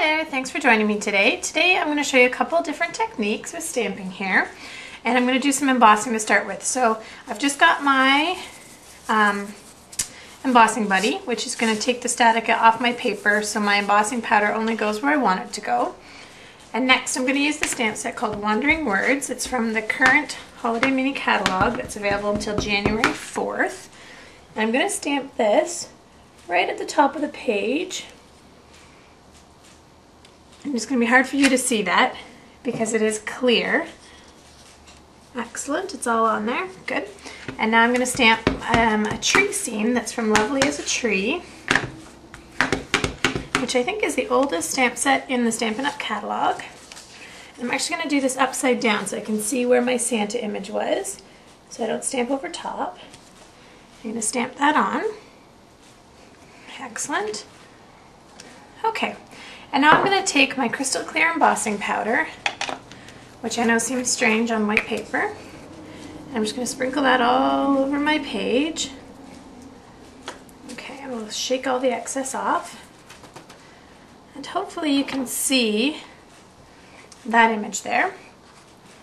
there, thanks for joining me today. Today I'm going to show you a couple different techniques with stamping here, and I'm going to do some embossing to start with. So I've just got my embossing buddy, which is going to take the static off my paper so my embossing powder only goes where I want it to go. And next I'm going to use the stamp set called Wandering Words. It's from the current Holiday Mini Catalog that's available until January 4th. And I'm going to stamp this right at the top of the page. And it's going to be hard for you to see that because it is clear. Excellent, it's all on there, good. And now I'm going to stamp a tree scene that's from Lovely as a Tree, which I think is the oldest stamp set in the Stampin' Up! Catalog. I'm actually going to do this upside down so I can see where my Santa image was, so I don't stamp over top. I'm going to stamp that on. Excellent. Okay. And now I'm going to take my crystal clear embossing powder, which I know seems strange on white paper, and I'm just going to sprinkle that all over my page. Okay, I will shake all the excess off, and hopefully you can see that image there.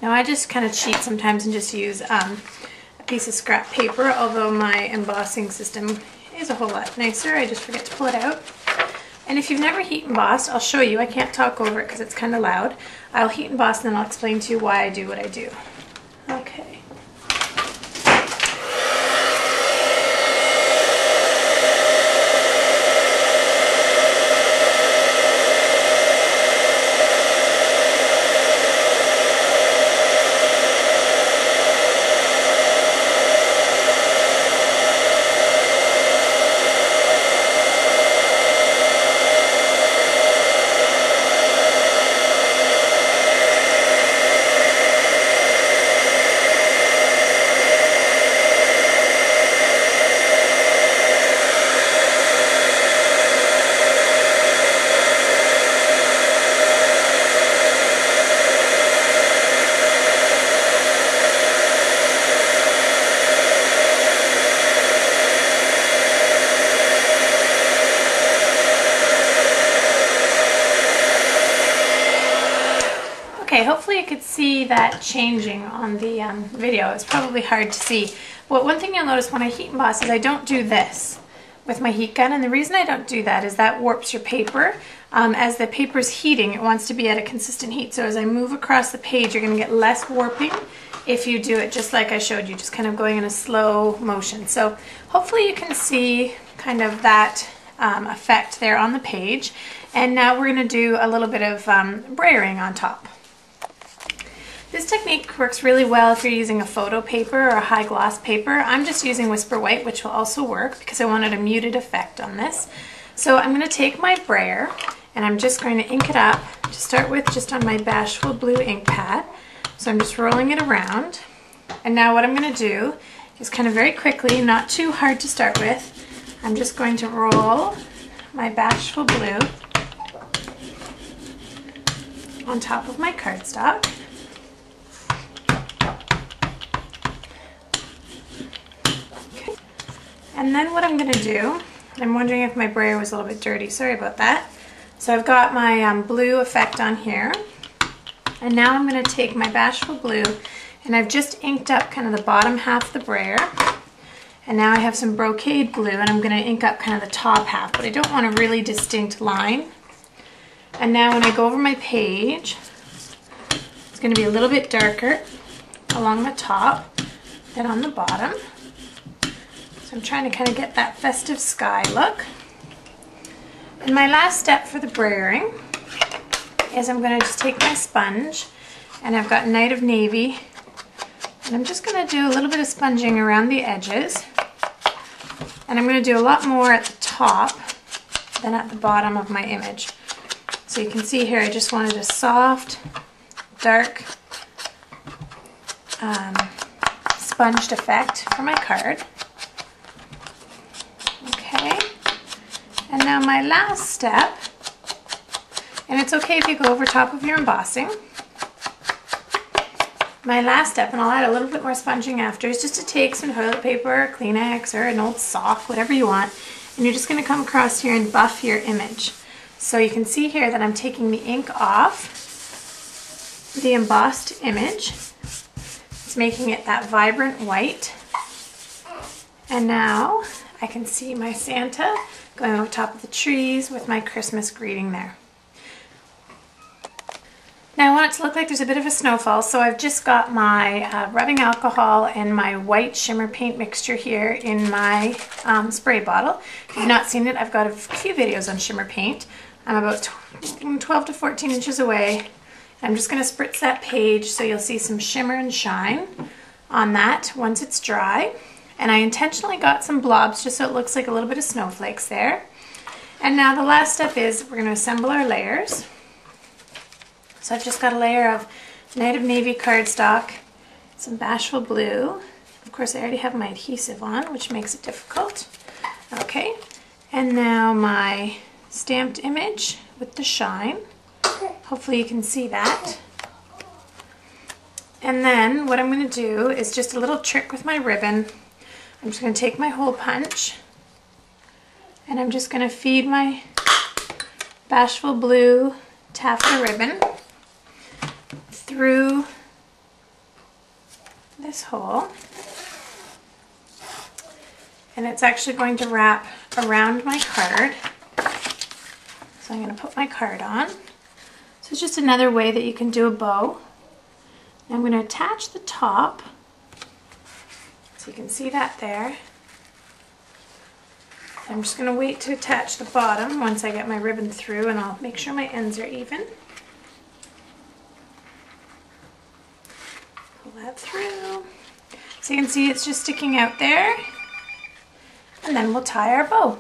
Now I just kind of cheat sometimes and just use a piece of scrap paper, although my embossing system is a whole lot nicer. I just forget to pull it out. And if you've never heat embossed, I'll show you. I can't talk over it because it's kind of loud. I'll heat emboss and then I'll explain to you why I do what I do. Okay. Okay, hopefully you could see that changing on the video. It's probably hard to see. But one thing you'll notice when I heat emboss is I don't do this with my heat gun, and the reason I don't do that is that warps your paper. As the paper's heating, it wants to be at a consistent heat, so as I move across the page you're going to get less warping if you do it just like I showed you, just kind of going in a slow motion. So hopefully you can see kind of that effect there on the page. And now we're going to do a little bit of brayering on top. This technique works really well if you're using a photo paper or a high gloss paper. I'm just using Whisper White, which will also work because I wanted a muted effect on this. So I'm going to take my brayer and I'm just going to ink it up to start with just on my Bashful Blue ink pad. So I'm just rolling it around. And now what I'm going to do is kind of very quickly, not too hard to start with, I'm just going to roll my Bashful Blue on top of my cardstock. And then what I'm going to do, I'm wondering if my brayer was a little bit dirty, sorry about that. So I've got my blue effect on here, and now I'm going to take my Bashful Blue, and I've just inked up kind of the bottom half of the brayer, and now I have some Brocade Blue, and I'm going to ink up kind of the top half, but I don't want a really distinct line. And now when I go over my page, it's going to be a little bit darker along the top than on the bottom. I'm trying to kind of get that festive sky look. And my last step for the brayering is I'm going to just take my sponge, and I've got Night of Navy, and I'm just going to do a little bit of sponging around the edges, and I'm going to do a lot more at the top than at the bottom of my image. So you can see here I just wanted a soft, dark, sponged effect for my card. And now my last step, and it's okay if you go over top of your embossing. My last step, and I'll add a little bit more sponging after, is just to take some toilet paper, Kleenex, or an old sock, whatever you want, and you're just going to come across here and buff your image. So you can see here that I'm taking the ink off the embossed image. It's making it that vibrant white. And now I can see my Santa going over top of the trees with my Christmas greeting there. Now I want it to look like there's a bit of a snowfall, so I've just got my rubbing alcohol and my white shimmer paint mixture here in my spray bottle. If you've not seen it, I've got a few videos on shimmer paint. I'm about 12 to 14 inches away. I'm just going to spritz that page so you'll see some shimmer and shine on that once it's dry. And I intentionally got some blobs just so it looks like a little bit of snowflakes there. And now the last step is we're going to assemble our layers. So I've just got a layer of Night of Navy cardstock, some Bashful Blue. Of course, I already have my adhesive on, which makes it difficult. Okay, and now my stamped image with the shine. Hopefully you can see that. And then what I'm going to do is just a little trick with my ribbon. I'm just going to take my hole punch and I'm just going to feed my Bashful Blue taffeta ribbon through this hole, and it's actually going to wrap around my card. So I'm going to put my card on. So it's just another way that you can do a bow. I'm going to attach the top, so you can see that there. I'm just going to wait to attach the bottom once I get my ribbon through, and I'll make sure my ends are even. Pull that through. So you can see it's just sticking out there, and then we'll tie our bow.